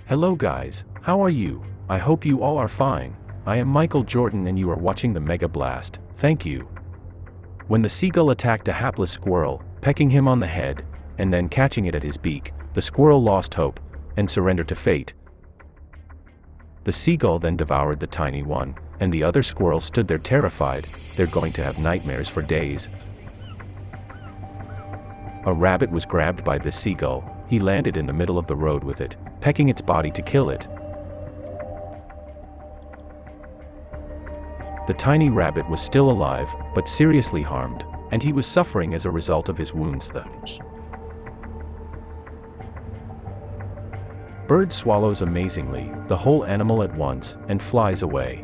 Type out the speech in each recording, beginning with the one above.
Hello guys, how are you? I hope you all are fine. I am Michael Jordan and you are watching the Mega Blast. Thank you. When the seagull attacked a hapless squirrel, pecking him on the head, and then catching it at his beak, the squirrel lost hope and surrendered to fate. The seagull then devoured the tiny one, and the other squirrels stood there terrified. They're going to have nightmares for days. A rabbit was grabbed by this seagull. He landed in the middle of the road with it, pecking its body to kill it. The tiny rabbit was still alive, but seriously harmed, and he was suffering as a result of his wounds. The bird swallows amazingly the whole animal at once and flies away.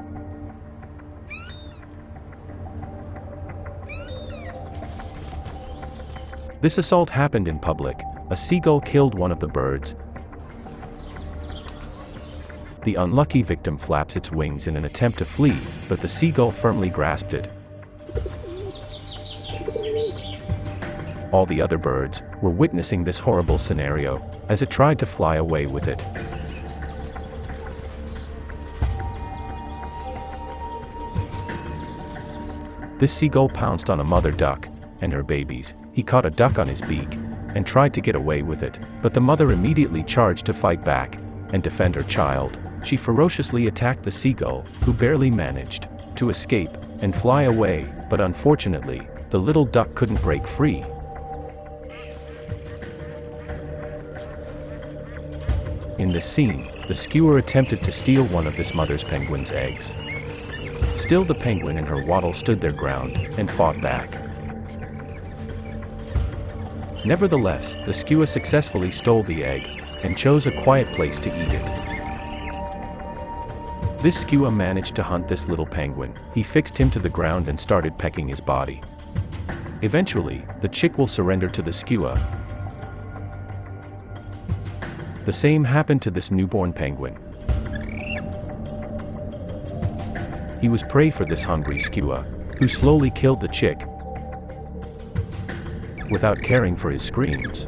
This assault happened in public. A seagull killed one of the birds. The unlucky victim flaps its wings in an attempt to flee, but the seagull firmly grasped it. All the other birds were witnessing this horrible scenario as it tried to fly away with it. This seagull pounced on a mother duck and her babies. He caught a duck on his beak and tried to get away with it, but the mother immediately charged to fight back and defend her child. She ferociously attacked the seagull, who barely managed to escape and fly away, but unfortunately, the little duck couldn't break free. In this scene, the Skua attempted to steal one of this mother's penguin's eggs. Still, the penguin and her waddle stood their ground and fought back. Nevertheless, the Skua successfully stole the egg and chose a quiet place to eat it. This Skua managed to hunt this little penguin. He fixed him to the ground and started pecking his body. Eventually, the chick will surrender to the Skua. The same happened to this newborn penguin. He was prey for this hungry Skua, who slowly killed the chick without caring for his screams.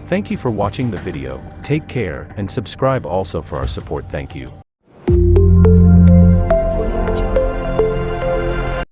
Thank you for watching the video. Take care and subscribe also for our support. Thank you.